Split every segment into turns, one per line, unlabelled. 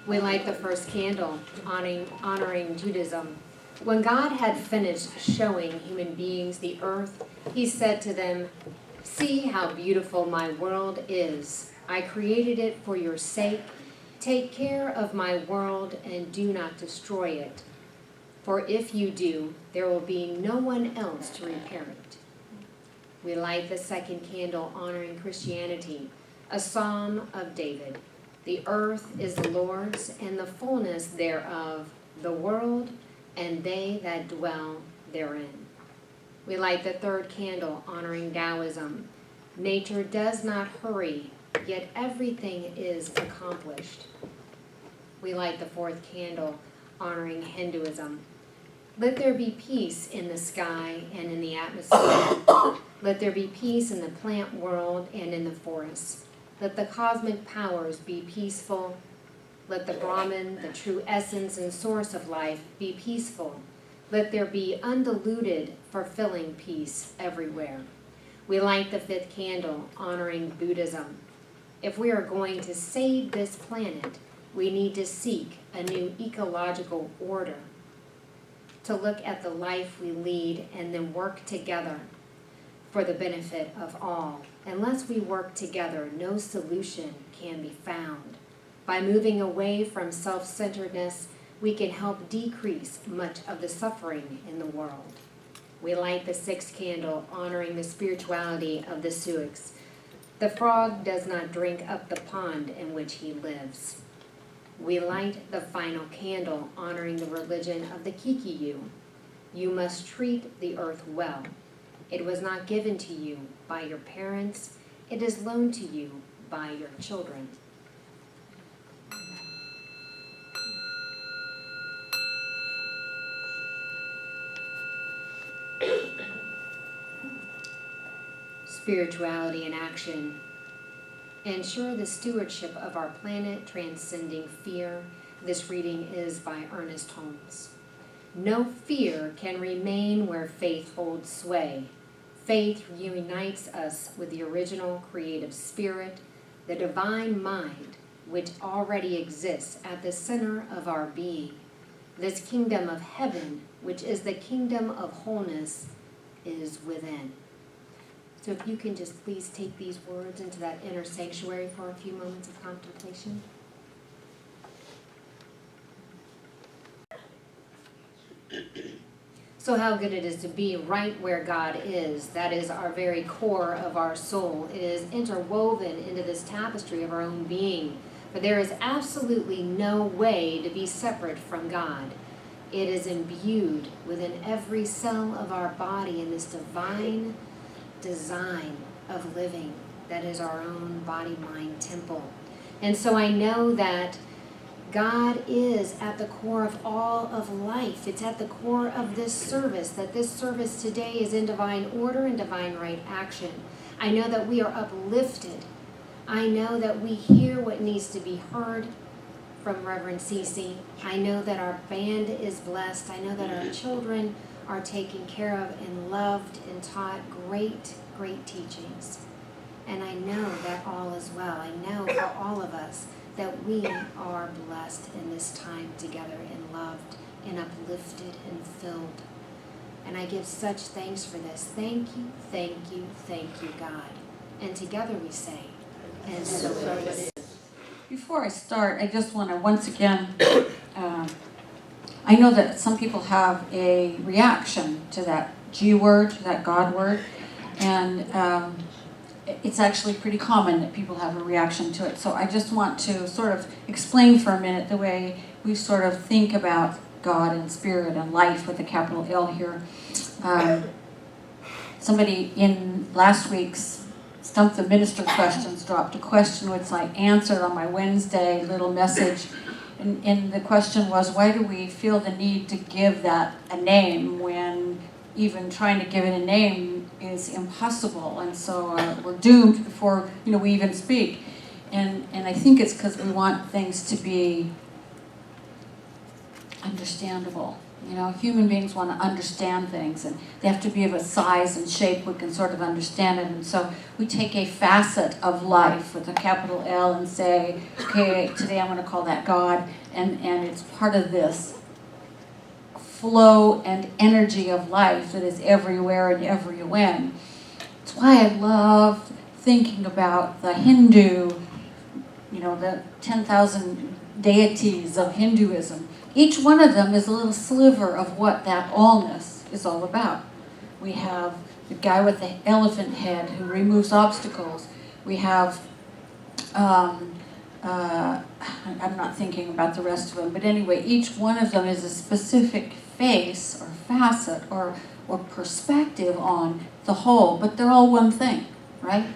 We light the first candle, honoring Judaism. When God had finished showing human beings the earth, he said to them, "See how beautiful my world is. I created it for your sake. Take care of my world and do not destroy it. For if you do, there will be no one else to repair it." We light the second candle honoring Christianity, a psalm of David. "The earth is the Lord's and the fullness thereof, the world and they that dwell therein." We light the third candle honoring Taoism. Nature does not hurry, yet everything is accomplished. We light the fourth candle honoring Hinduism. Let there be peace in the sky and in the atmosphere. Let there be peace in the plant world and in the forests. Let the cosmic powers be peaceful. Let the Brahman, the true essence and source of life, be peaceful. Let there be undiluted, fulfilling peace everywhere. We light the fifth candle honoring Buddhism. If we are going to save this planet, we need to seek a new ecological order, to look at the life we lead and then work together for the benefit of all. Unless we work together, no solution can be found. By moving away from self-centeredness, we can help decrease much of the suffering in the world. We light the sixth candle honoring the spirituality of the Sioux. The frog does not drink up the pond in which he lives. We light the final candle honoring the religion of the Kikiyu. You must treat the earth well. It was not given to you by your parents. It is loaned to you by your children. Spirituality in action. Ensure the stewardship of our planet, Transcending Fear. This reading is by Ernest Holmes. No fear can remain where faith holds sway. Faith unites us with the original creative spirit, the divine mind, which already exists at the center of our being. This kingdom of heaven, which is the kingdom of wholeness, is within. So if you can just please take these words into that inner sanctuary for a few moments of contemplation. So how good it is to be right where God is. That is our very core of our soul. It is interwoven into this tapestry of our own being. But there is absolutely no way to be separate from God. It is imbued within every cell of our body in this divine design of living that is our own body-mind temple. And so I know that God is at the core of all of life. It's at the core of this service, that this service today is in divine order and divine right action. I know that we are uplifted. I know that we hear what needs to be heard from Reverend Cece. I know that our band is blessed. I know that our children are taken care of and loved and taught great, great teachings. And I know that all is well. I know for all of us that we are blessed in this time together and loved and uplifted and filled. And I give such thanks for this. Thank you, thank you, thank you, God. And together we say, and so it is.
Before I start, I just want to once again, I know that some people have a reaction to that G word, that God word, and it's actually pretty common that people have a reaction to it. So I just want to sort of explain for a minute the way we sort of think about God and spirit and life with a capital L here. Somebody in last week's Stump the Minister questions dropped a question which I answered on my Wednesday little message. And the question was, why do we feel the need to give that a name when even trying to give it a name is impossible? And so we're doomed before we even speak. And I think it's because we want things to be understandable. You know, human beings want to understand things, and they have to be of a size and shape we can sort of understand it. And so we take a facet of life with a capital L and say, okay, today I'm going to call that God, and it's part of this flow and energy of life that is everywhere and every when. That's why I love thinking about the Hindu, you know, the 10,000 deities of Hinduism. Each one of them is a little sliver of what that allness is all about. We have the guy with the elephant head who removes obstacles. We have, I'm not thinking about the rest of them, but anyway, each one of them is a specific face or facet or perspective on the whole, but they're all one thing, right?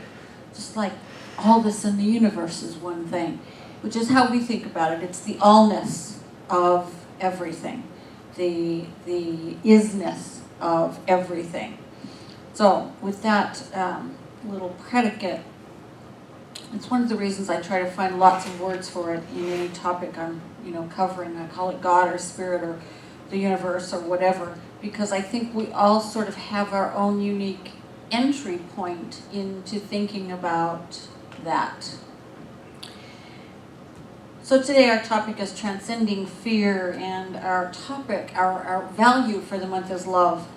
Just like all this in the universe is one thing, which is how we think about it. It's the allness of everything, the isness of everything. So with that little predicate, it's one of the reasons I try to find lots of words for it in any topic I'm covering. I call it God or Spirit or the universe or whatever, because I think we all sort of have our own unique entry point into thinking about that. So today our topic is Transcending Fear, and our topic, our value for the month is love.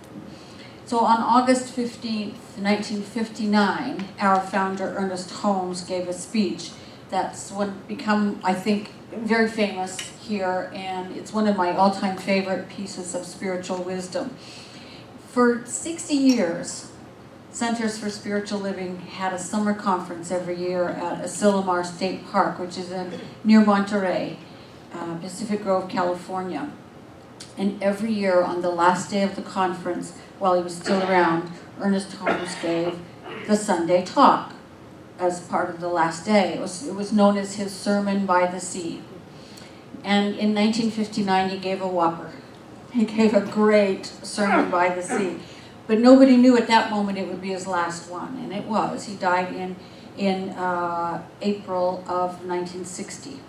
So on August 15th, 1959, our founder Ernest Holmes gave a speech that's become, I think, very famous here, and it's one of my all-time favorite pieces of spiritual wisdom. For 60 years, Centers for Spiritual Living had a summer conference every year at Asilomar State Park, which is near Monterey, Pacific Grove, California. And every year on the last day of the conference, while he was still around, Ernest Holmes gave the Sunday talk as part of the last day. It was known as his Sermon by the Sea. And in 1959, he gave a whopper. He gave a great Sermon by the Sea. But nobody knew at that moment it would be his last one, and it was. He died in April of 1960.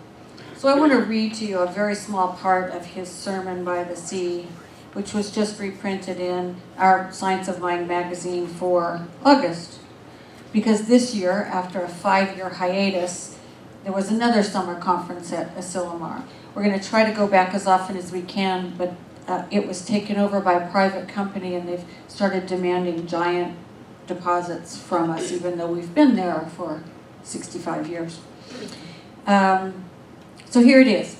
So I want to read to you a very small part of his Sermon by the Sea, which was just reprinted in our Science of Mind magazine for August. Because this year, after a 5-year hiatus, there was another summer conference at Asilomar. We're going to try to go back as often as we can, but it was taken over by a private company, and they've started demanding giant deposits from us, even though we've been there for 65 years. So here it is.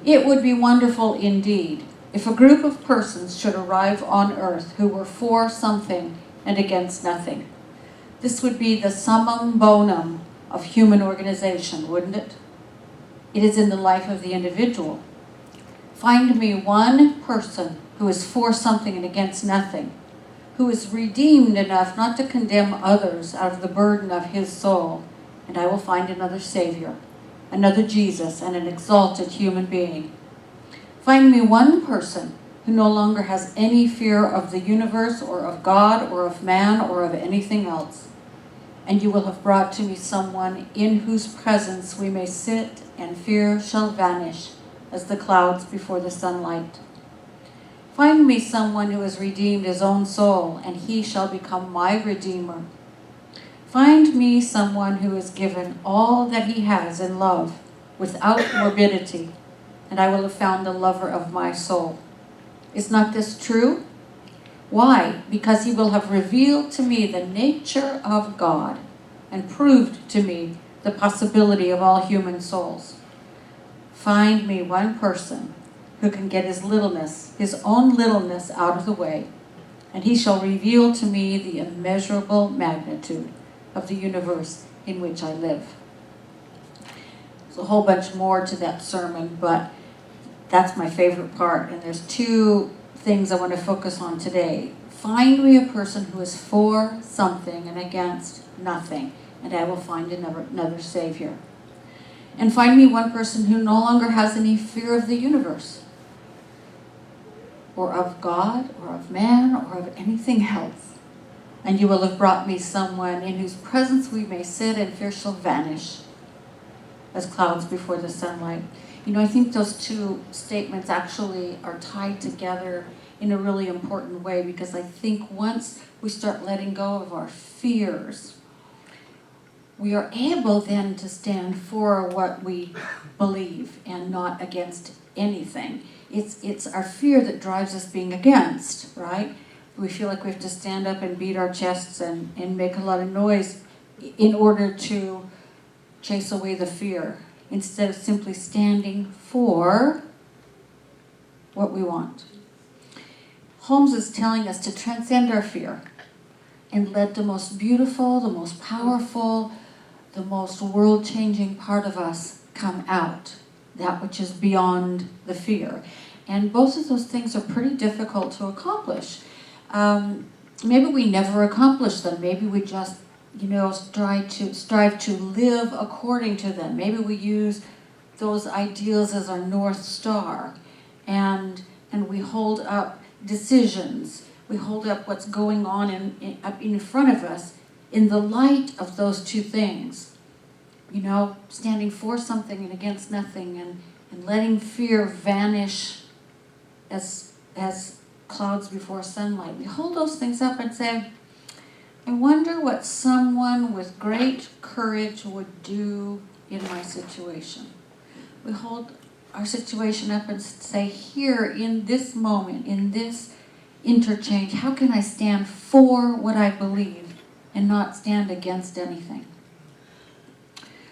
It would be wonderful indeed if a group of persons should arrive on earth who were for something and against nothing. This would be the summum bonum of human organization, wouldn't it? It is in the life of the individual. Find me one person who is for something and against nothing, who is redeemed enough not to condemn others out of the burden of his soul, and I will find another Savior, another Jesus, and an exalted human being. Find me one person who no longer has any fear of the universe or of God or of man or of anything else, and you will have brought to me someone in whose presence we may sit, and fear shall vanish as the clouds before the sunlight. Find me someone who has redeemed his own soul, and he shall become my Redeemer. Find me someone who has given all that he has in love, without morbidity, and I will have found the lover of my soul. Is not this true? Why? Because he will have revealed to me the nature of God, and proved to me the possibility of all human souls. Find me one person who can get his littleness, his own littleness, out of the way, and he shall reveal to me the immeasurable magnitude of the universe in which I live. There's a whole bunch more to that sermon, but that's my favorite part, and there's 2 things I want to focus on today. Find me a person who is for something and against nothing, and I will find another Savior. And find me one person who no longer has any fear of the universe, or of God, or of man, or of anything else. And you will have brought me someone in whose presence we may sit, and fear shall vanish as clouds before the sunlight. You know, I think those two statements actually are tied together in a really important way, because I think once we start letting go of our fears, we are able then to stand for what we believe and not against anything. It's our fear that drives us being against, right? We feel like we have to stand up and beat our chests and make a lot of noise in order to chase away the fear, instead of simply standing for what we want. Holmes is telling us to transcend our fear and let the most beautiful, the most powerful, the most world-changing part of us come out, that which is beyond the fear. And both of those things are pretty difficult to accomplish. Maybe we never accomplish them. Maybe we just, strive to live according to them. Maybe we use those ideals as our North Star, and we hold up decisions. We hold up what's going on up in front of us in the light of those two things. Standing for something and against nothing, and letting fear vanish as clouds before sunlight. We hold those things up and say, I wonder what someone with great courage would do in my situation. We hold our situation up and say, here, in this moment, in this interchange, how can I stand for what I believe and not stand against anything?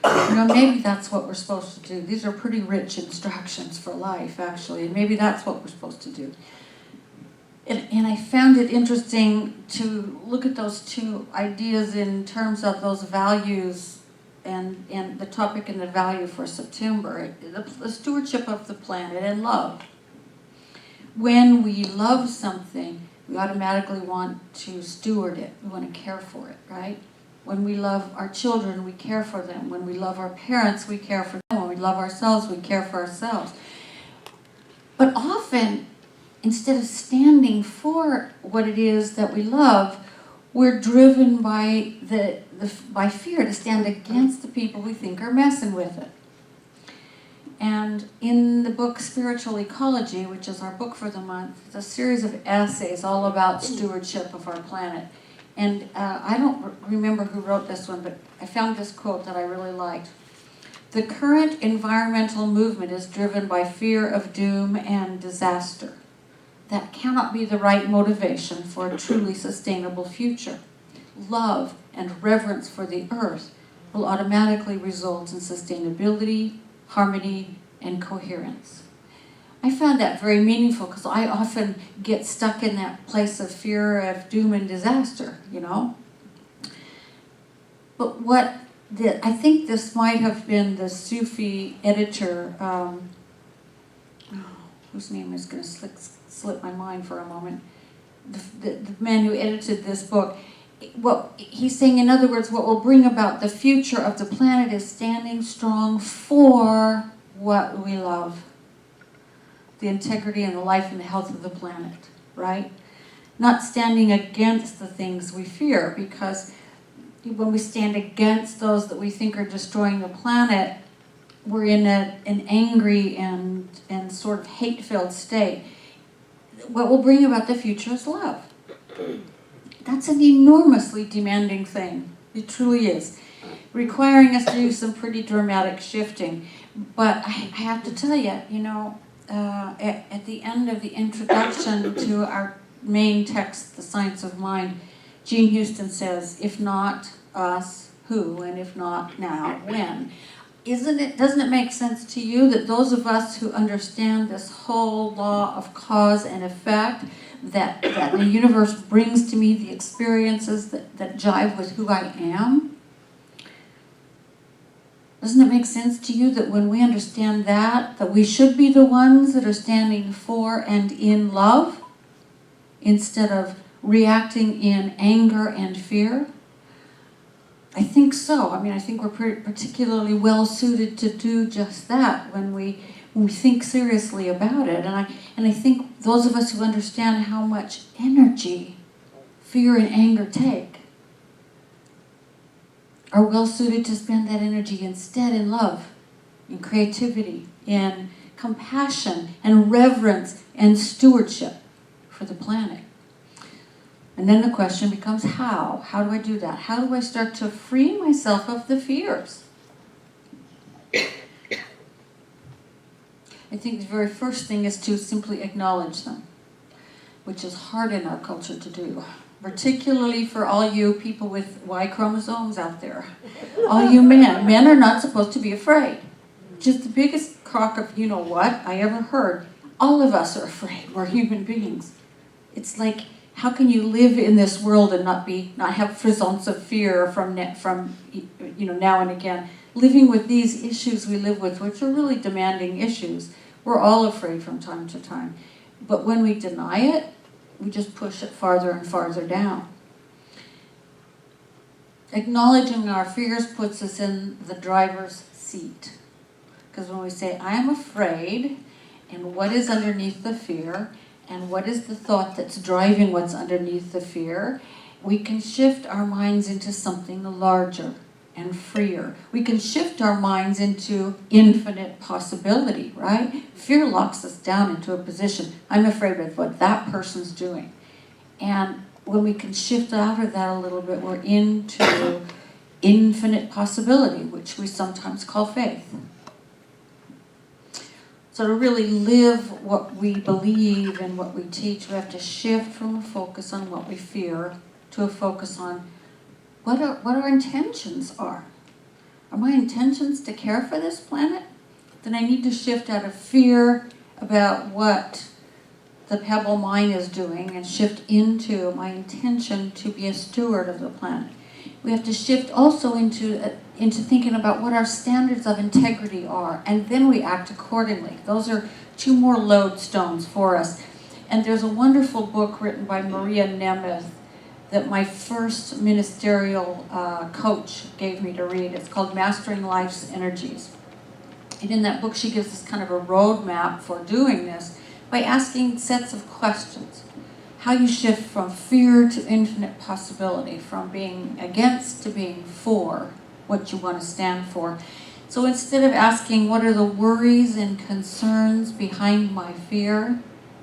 Maybe that's what we're supposed to do. These are pretty rich instructions for life, actually, and maybe that's what we're supposed to do. And I found it interesting to look at those two ideas in terms of those values and the topic and the value for September, the stewardship of the planet and love. When we love something, we automatically want to steward it. We want to care for it, right? When we love our children, we care for them. When we love our parents, we care for them. When we love ourselves, we care for ourselves. But often, instead of standing for what it is that we love, we're driven by by fear to stand against the people we think are messing with it. And in the book Spiritual Ecology, which is our book for the month, it's a series of essays all about stewardship of our planet. And I don't remember who wrote this one, but I found this quote that I really liked. The current environmental movement is driven by fear of doom and disaster. That cannot be the right motivation for a truly sustainable future. Love and reverence for the earth will automatically result in sustainability, harmony, and coherence. I found that very meaningful because I often get stuck in that place of fear of doom and disaster, But I think this might have been the Sufi editor, whose name is going to slip my mind for a moment, the man who edited this book. What he's saying, in other words, what will bring about the future of the planet is standing strong for what we love. The integrity and the life and the health of the planet, right? Not standing against the things we fear, because when we stand against those that we think are destroying the planet, we're in an angry and sort of hate-filled state. What will bring about the future is love. That's an enormously demanding thing. It truly is. Requiring us to do some pretty dramatic shifting. But I have to tell you, at the end of the introduction to our main text, The Science of Mind, Jean Houston says, if not us, who? And if not now, when? Doesn't it make sense to you that those of us who understand this whole law of cause and effect, that the universe brings to me the experiences that jive with who I am? Doesn't it make sense to you that when we understand that we should be the ones that are standing for and in love instead of reacting in anger and fear? I think so. I think we're particularly well suited to do just that when we think seriously about it. And I think those of us who understand how much energy fear and anger take are well suited to spend that energy instead in love in creativity, in compassion and reverence and stewardship for the planet. And then the question becomes how? How do I do that? How do I start to free myself of the fears? I think the very first thing is to simply acknowledge them, which is hard in our culture to do, particularly for all you people with Y chromosomes out there. All you men. Men are not supposed to be afraid. Just the biggest crock of you know what I ever heard. All of us are afraid. We're human beings. It's like, how can you live in this world and not have frisons of fear from now and again? Living with these issues we live with, which are really demanding issues, we're all afraid from time to time. But when we deny it, we just push it farther and farther down. Acknowledging our fears puts us in the driver's seat. Because when we say, I am afraid, and what is underneath the fear, and what is the thought that's driving what's underneath the fear, we can shift our minds into something larger and freer. We can shift our minds into infinite possibility, right? Fear locks us down into a position. I'm afraid of what that person's doing. And when we can shift out of that a little bit, we're into infinite possibility, which we sometimes call faith. So to really live what we believe and what we teach, we have to shift from a focus on what we fear to a focus on what our intentions are. Are my intentions to care for this planet? Then I need to shift out of fear about what the pebble mine is doing and shift into my intention to be a steward of the planet. We have to shift also into thinking about what our standards of integrity are, and then we act accordingly. Those are two more lodestones for us. And there's a wonderful book written by Maria Nemeth that my first ministerial coach gave me to read. It's called Mastering Life's Energies. And in that book, she gives us kind of a roadmap for doing this by asking sets of questions. How you shift from fear to infinite possibility, from being against to being for what you want to stand for. So instead of asking, what are the worries and concerns behind my fear?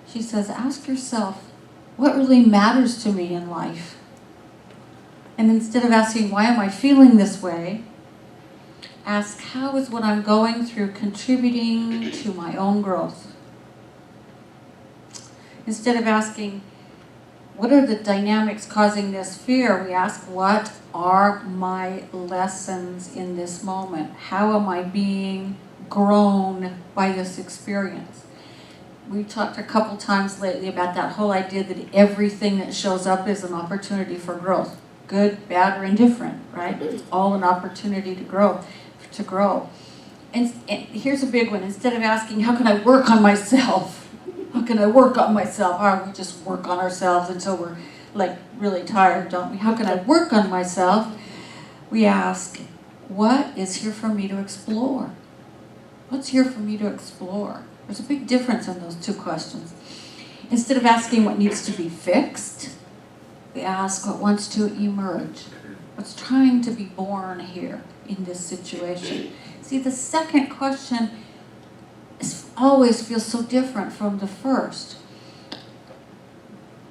She says, ask yourself, what really matters to me in life? And instead of asking, why am I feeling this way? Ask, how is what I'm going through contributing to my own growth? Instead of asking, what are the dynamics causing this fear? We ask, what are my lessons in this moment? How am I being grown by this experience? We talked a couple times lately about that whole idea that everything that shows up is an opportunity for growth. Good, bad, or indifferent, right? It's all an opportunity to grow. And here's a big one. Instead of asking, how can I work on myself? How can I work on myself? We just work on ourselves until we're like really tired, don't we? How can I work on myself? We ask, what is here for me to explore? What's here for me to explore? There's a big difference in those two questions. Instead of asking what needs to be fixed, we ask what wants to emerge. What's trying to be born here in this situation? See, the second question always feels so different from the first.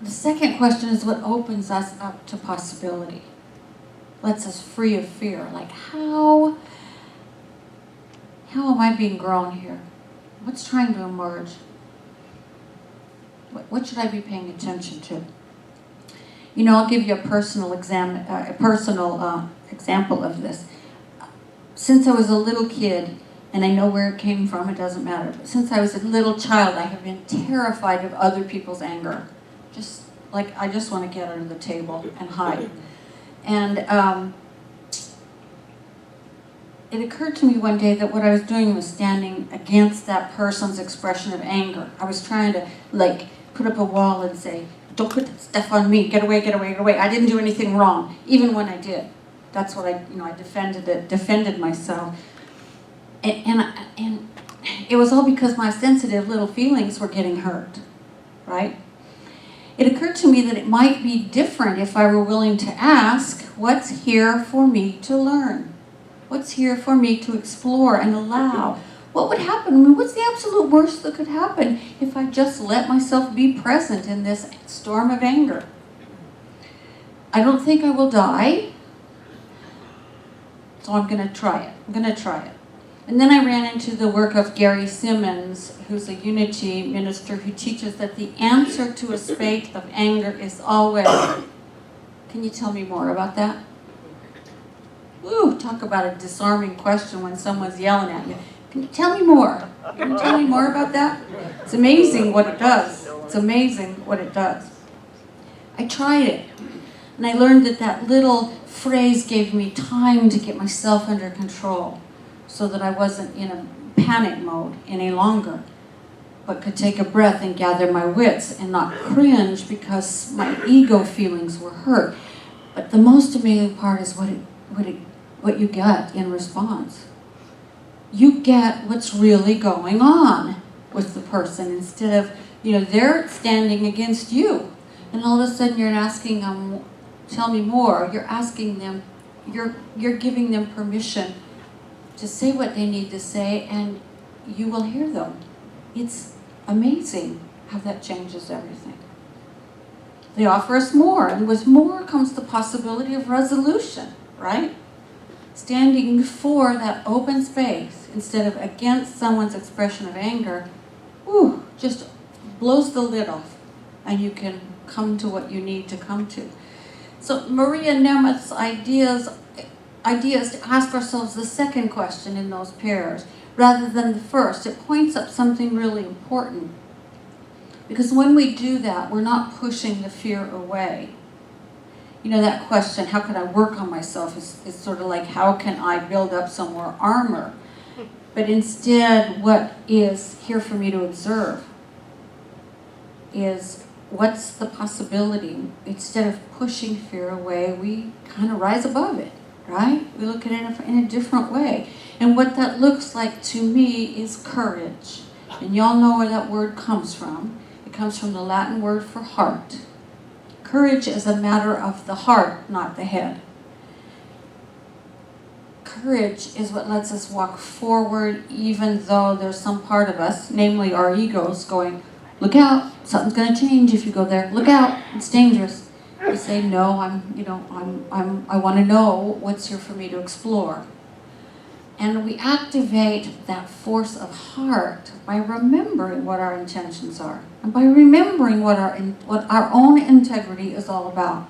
The second question is what opens us up to possibility. Lets us free of fear. Like, how am I being grown here? What's trying to emerge? What should I be paying attention to? You know, I'll give you a personal example of this. Since I was a little kid, and I know where it came from, it doesn't matter, but since I was a little child, I have been terrified of other people's anger. I just want to get under the table and hide. And it occurred to me one day that what I was doing was standing against that person's expression of anger. I was trying to, put up a wall and say, don't put that stuff on me, get away, get away, get away. I didn't do anything wrong, even when I did. That's what I defended myself. And it was all because my sensitive little feelings were getting hurt, right? It occurred to me that it might be different if I were willing to ask, what's here for me to learn? What's here for me to explore and allow? What would happen? I mean, what's the absolute worst that could happen if I just let myself be present in this storm of anger? I don't think I will die, so I'm going to try it. I'm going to try it. And then I ran into the work of Gary Simmons, who's a unity minister who teaches that the answer to a spate of anger is always, can you tell me more about that? Ooh, talk about a disarming question when someone's yelling at you. Can you tell me more? Can you tell me more about that? It's amazing what it does. It's amazing what it does. I tried it, and I learned that that little phrase gave me time to get myself under control so that I wasn't in a panic mode any longer, but could take a breath and gather my wits and not cringe because my ego feelings were hurt. But the most amazing part is what you get in response. You get what's really going on with the person instead of, they're standing against you. And all of a sudden you're asking them, tell me more. You're asking them, you're giving them permission to say what they need to say, and you will hear them. It's amazing how that changes everything. They offer us more, and with more comes the possibility of resolution, right? Standing for that open space instead of against someone's expression of anger, just blows the lid off, and you can come to what you need to come to. So Maria Nemeth's ideas to ask ourselves the second question in those pairs rather than the first. It points up something really important. Because when we do that, we're not pushing the fear away. That question, how can I work on myself, is sort of like, how can I build up some more armor? But instead, what is here for me to observe is what's the possibility. Instead of pushing fear away, we kind of rise above it, right? We look at it in a different way. And what that looks like to me is courage. And y'all know where that word comes from. It comes from the Latin word for heart. Courage is a matter of the heart, not the head. Courage is what lets us walk forward even though there's some part of us, namely our egos, going, look out, something's going to change if you go there. Look out, it's dangerous. We say, no, I want to know what's here for me to explore. And we activate that force of heart by remembering what our intentions are and by remembering what our own integrity is all about.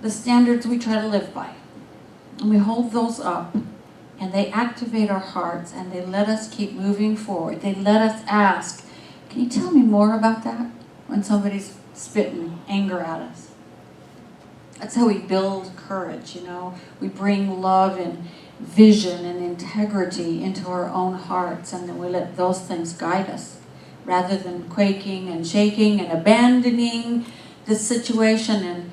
The standards we try to live by. And we hold those up, and they activate our hearts, and they let us keep moving forward. They let us ask, can you tell me more about that? When somebody's spitting anger at us. That's how we build courage, We bring love and vision and integrity into our own hearts, and then we let those things guide us rather than quaking and shaking and abandoning the situation and,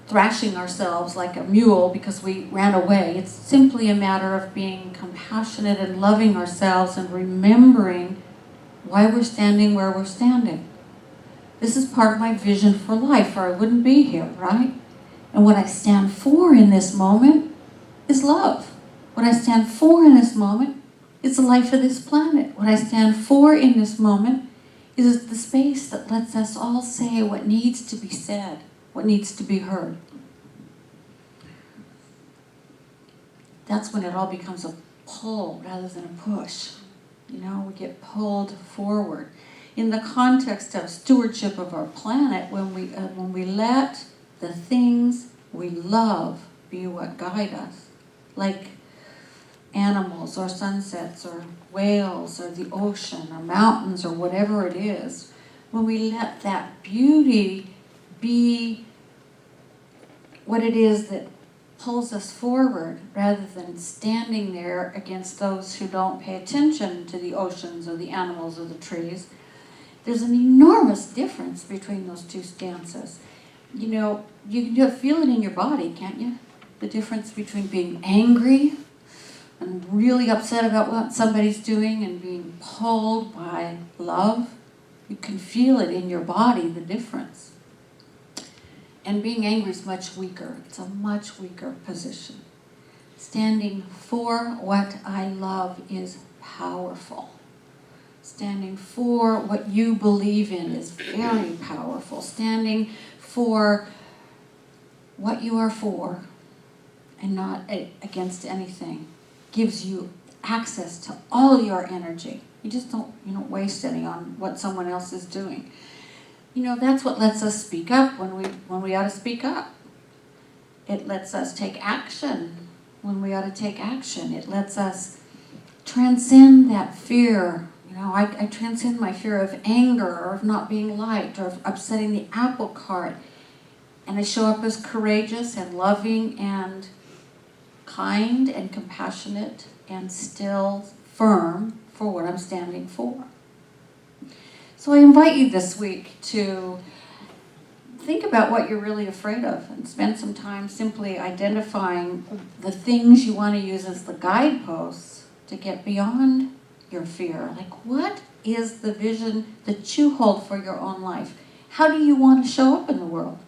thrashing ourselves like a mule because we ran away. It's simply a matter of being compassionate and loving ourselves and remembering why we're standing where we're standing. This is part of my vision for life, or I wouldn't be here, right? And what I stand for in this moment is love. What I stand for in this moment is the life of this planet. What I stand for in this moment is the space that lets us all say what needs to be said, what needs to be heard. That's when it all becomes a pull rather than a push. We get pulled forward. In the context of stewardship of our planet, when we let the things we love be what guide us, like animals or sunsets or whales or the ocean or mountains or whatever it is, when we let that beauty be what it is that pulls us forward rather than standing there against those who don't pay attention to the oceans or the animals or the trees, there's an enormous difference between those two stances. You can feel it in your body, can't you? The difference between being angry and really upset about what somebody's doing and being pulled by love. You can feel it in your body, the difference. And being angry is much weaker. It's a much weaker position. Standing for what I love is powerful. Standing for what you believe in is very powerful. Standing for what you are for and not against anything gives you access to all your energy. You just don't waste any on what someone else is doing. That's what lets us speak up when we ought to speak up. It lets us take action when we ought to take action. It lets us transcend that fear. I transcend my fear of anger or of not being liked or of upsetting the apple cart. And I show up as courageous and loving and kind and compassionate and still firm for what I'm standing for. So I invite you this week to think about what you're really afraid of and spend some time simply identifying the things you want to use as the guideposts to get beyond your fear. Like, what is the vision that you hold for your own life? How do you want to show up in the world?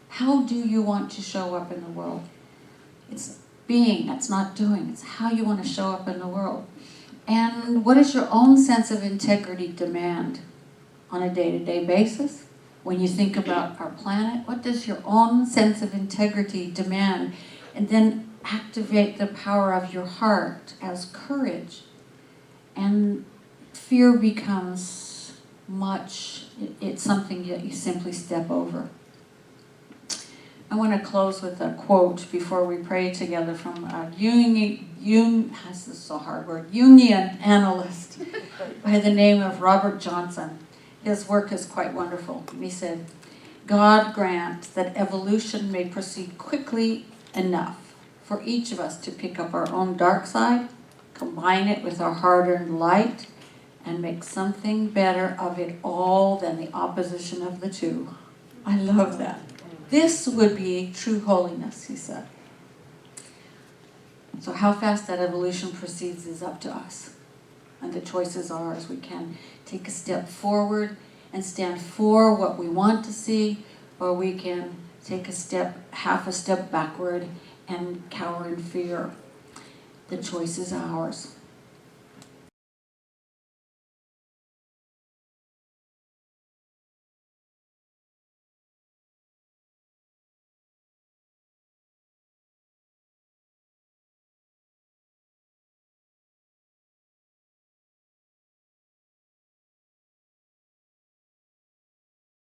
How do you want to show up in the world? It's being, that's not doing. It's how you want to show up in the world. And what does your own sense of integrity demand on a day-to-day basis? When you think about our planet, what does your own sense of integrity demand? And then activate the power of your heart as courage. And fear becomes it's something that you simply step over. I want to close with a quote before we pray together from a this is so hard word, Jungian analyst by the name of Robert Johnson. His work is quite wonderful. He said, God grant that evolution may proceed quickly enough for each of us to pick up our own dark side, combine it with our hard-earned light, and make something better of it all than the opposition of the two. I love that. This would be true holiness, he said. So how fast that evolution proceeds is up to us. And the choice is ours. We can take a step forward and stand for what we want to see, or we can take half a step backward and cower in fear. The choice is ours.